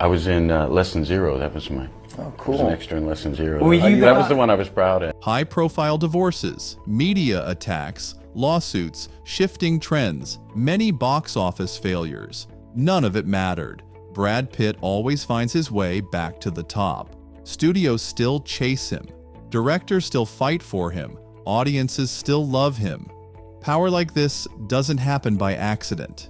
I was in Less Than Zero. That was my. Oh, I was cool. an extra in Less Than Zero. Were you That was the one I was proud of. High-profile divorces, media attacks, lawsuits, shifting trends, many box office failures. None of it mattered. Brad Pitt always finds his way back to the top. Studios still chase him. Directors still fight for him. Audiences still love him. Power like this doesn't happen by accident.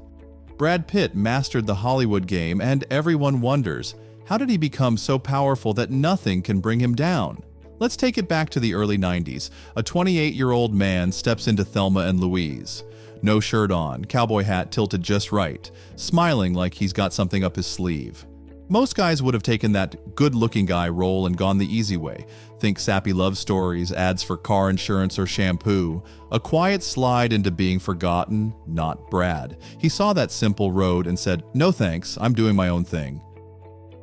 Brad Pitt mastered the Hollywood game, and everyone wonders, how did he become so powerful that nothing can bring him down? Let's take it back to the early 90s. A 28-year-old man steps into Thelma and Louise. No shirt on, cowboy hat tilted just right, smiling like he's got something up his sleeve. Most guys would have taken that good-looking guy role and gone the easy way. Think sappy love stories, ads for car insurance or shampoo. A quiet slide into being forgotten, not Brad. He saw that simple road and said, "No thanks, I'm doing my own thing."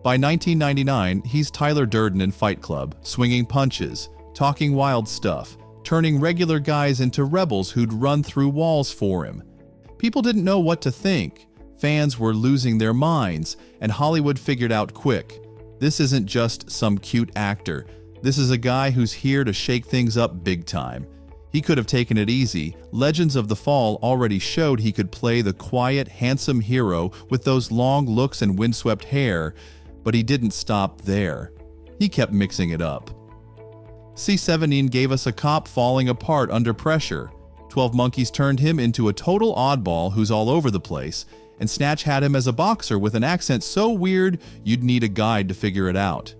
By 1999, he's Tyler Durden in Fight Club, swinging punches, talking wild stuff, turning regular guys into rebels who'd run through walls for him. People didn't know what to think. Fans were losing their minds, and Hollywood figured out quick. This isn't just some cute actor. This is a guy who's here to shake things up big time. He could have taken it easy. Legends of the Fall already showed he could play the quiet, handsome hero with those long looks and windswept hair, but he didn't stop there. He kept mixing it up. C-17 gave us a cop falling apart under pressure. 12 Monkeys turned him into a total oddball who's all over the place, and Snatch had him as a boxer with an accent so weird you'd need a guide to figure it out.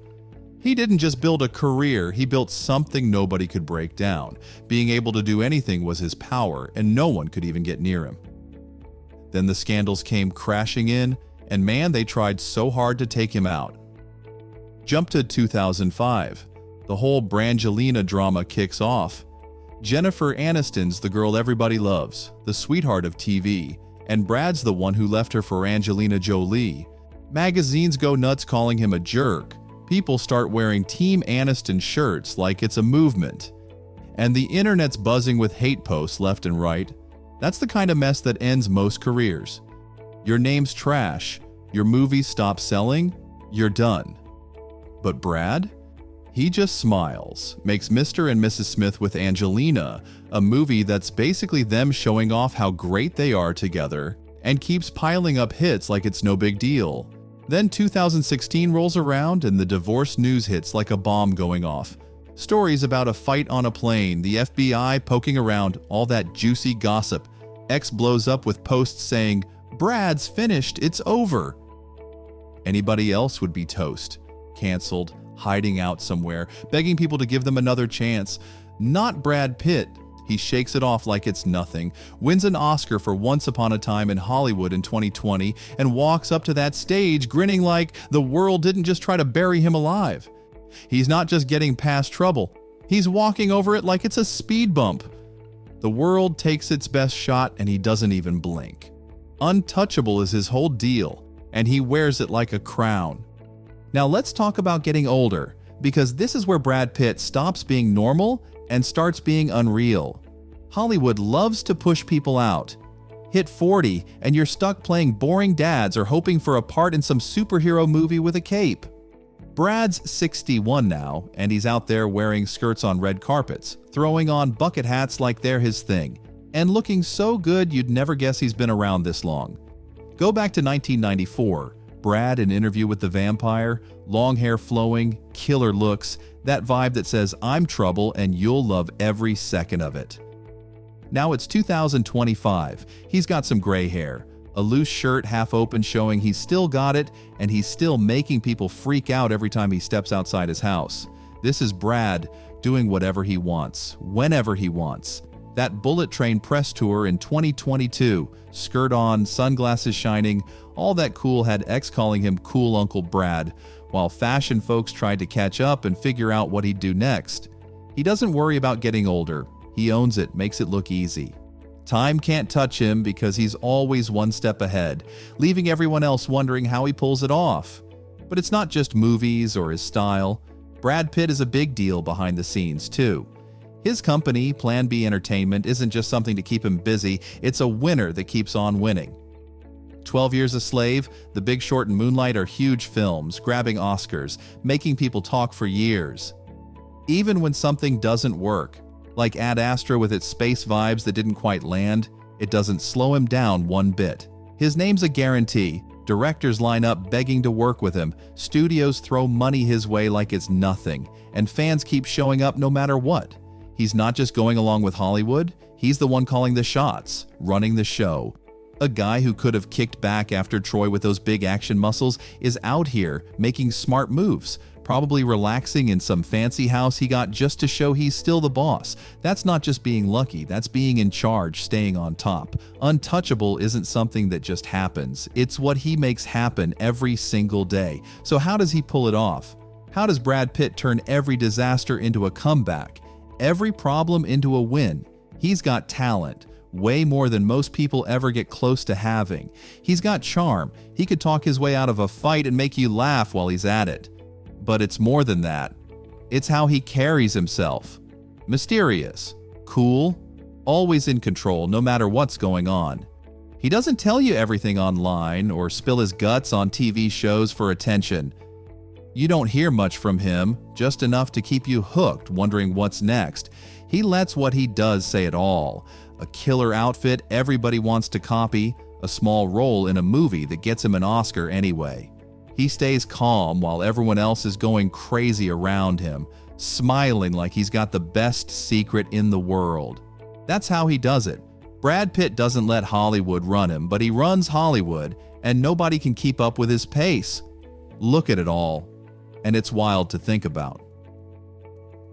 He didn't just build a career, he built something nobody could break down. Being able to do anything was his power, and no one could even get near him. Then the scandals came crashing in, and man, they tried so hard to take him out. Jump to 2005. The whole Brangelina drama kicks off. Jennifer Aniston's the girl everybody loves, the sweetheart of TV, and Brad's the one who left her for Angelina Jolie. Magazines go nuts calling him a jerk. People start wearing Team Aniston shirts like it's a movement. And the internet's buzzing with hate posts left and right. That's the kind of mess that ends most careers. Your name's trash, your movies stop selling, you're done. But Brad? He just smiles, makes Mr. and Mrs. Smith with Angelina, a movie that's basically them showing off how great they are together, and keeps piling up hits like it's no big deal. Then 2016 rolls around and the divorce news hits like a bomb going off. Stories about a fight on a plane, the FBI poking around, all that juicy gossip. X blows up with posts saying, "Brad's finished, it's over." Anybody else would be toast, canceled, hiding out somewhere, begging people to give them another chance. Not Brad Pitt. He shakes it off like it's nothing, wins an Oscar for Once Upon a Time in Hollywood in 2020, and walks up to that stage grinning like the world didn't just try to bury him alive. He's not just getting past trouble, he's walking over it like it's a speed bump. The world takes its best shot and he doesn't even blink. Untouchable is his whole deal, and he wears it like a crown. Now let's talk about getting older, because this is where Brad Pitt stops being normal and starts being unreal. Hollywood loves to push people out. Hit 40 and you're stuck playing boring dads or hoping for a part in some superhero movie with a cape. Brad's 61 now, and he's out there wearing skirts on red carpets, throwing on bucket hats like they're his thing, and looking so good you'd never guess he's been around this long. Go back to 1994. Brad in Interview with the Vampire, long hair flowing, killer looks, that vibe that says, "I'm trouble and you'll love every second of it." Now it's 2025. He's got some gray hair, a loose shirt half open showing he's still got it, and he's still making people freak out every time he steps outside his house. This is Brad doing whatever he wants, whenever he wants. That Bullet Train press tour in 2022, skirt on, sunglasses shining, all that cool had X calling him Cool Uncle Brad, while fashion folks tried to catch up and figure out what he'd do next. He doesn't worry about getting older. He owns it, makes it look easy. Time can't touch him because he's always one step ahead, leaving everyone else wondering how he pulls it off. But it's not just movies or his style. Brad Pitt is a big deal behind the scenes, too. His company, Plan B Entertainment, isn't just something to keep him busy, it's a winner that keeps on winning. 12 Years a Slave, The Big Short, and Moonlight are huge films, grabbing Oscars, making people talk for years. Even when something doesn't work, like Ad Astra with its space vibes that didn't quite land, it doesn't slow him down one bit. His name's a guarantee. Directors line up begging to work with him, studios throw money his way like it's nothing, and fans keep showing up no matter what. He's not just going along with Hollywood, he's the one calling the shots, running the show. A guy who could have kicked back after Troy with those big action muscles is out here making smart moves, probably relaxing in some fancy house he got just to show he's still the boss. That's not just being lucky, that's being in charge, staying on top. Untouchable isn't something that just happens. It's what he makes happen every single day. So how does he pull it off? How does Brad Pitt turn every disaster into a comeback? Every problem into a win? He's got talent. Way more than most people ever get close to having. He's got charm. He could talk his way out of a fight and make you laugh while he's at it. But it's more than that. It's how he carries himself. Mysterious, cool, always in control no matter what's going on. He doesn't tell you everything online or spill his guts on TV shows for attention. You don't hear much from him, just enough to keep you hooked, wondering what's next. He lets what he does say it all. A killer outfit everybody wants to copy, a small role in a movie that gets him an Oscar anyway. He stays calm while everyone else is going crazy around him, smiling like he's got the best secret in the world. That's how he does it. Brad Pitt doesn't let Hollywood run him, but he runs Hollywood, and nobody can keep up with his pace. Look at it all, and it's wild to think about.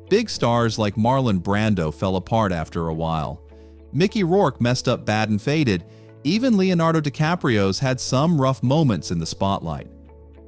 Big stars like Marlon Brando fell apart after a while. Mickey Rourke messed up bad and faded. Even Leonardo DiCaprio's had some rough moments in the spotlight.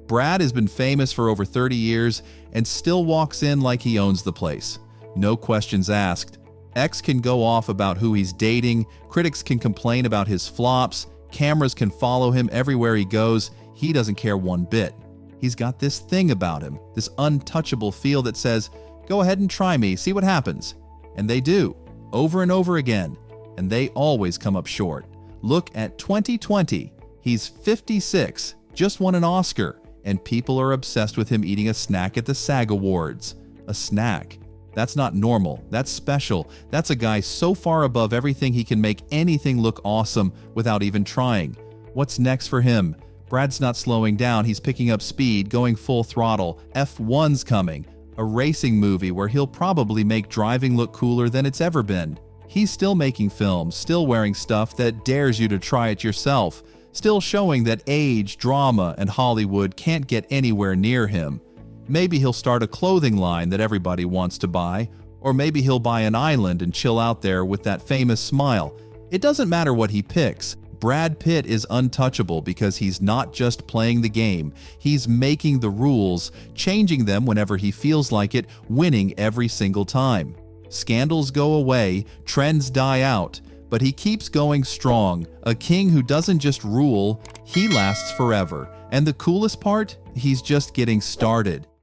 Brad has been famous for over 30 years and still walks in like he owns the place. No questions asked. X can go off about who he's dating, critics can complain about his flops, cameras can follow him everywhere he goes. He doesn't care one bit. He's got this thing about him, this untouchable feel that says, "Go ahead and try me, see what happens." And they do, over and over again. And they always come up short. Look at 2020. He's 56, just won an Oscar, and people are obsessed with him eating a snack at the SAG Awards. A snack. That's not normal. That's special. That's a guy so far above everything he can make anything look awesome without even trying. What's next for him? Brad's not slowing down. He's picking up speed, going full throttle. F1's coming. A racing movie where he'll probably make driving look cooler than it's ever been. He's still making films, still wearing stuff that dares you to try it yourself, still showing that age, drama, and Hollywood can't get anywhere near him. Maybe he'll start a clothing line that everybody wants to buy, or maybe he'll buy an island and chill out there with that famous smile. It doesn't matter what he picks. Brad Pitt is untouchable because he's not just playing the game. He's making the rules, changing them whenever he feels like it, winning every single time. Scandals go away, trends die out, but he keeps going strong. A king who doesn't just rule, he lasts forever. And the coolest part? He's just getting started.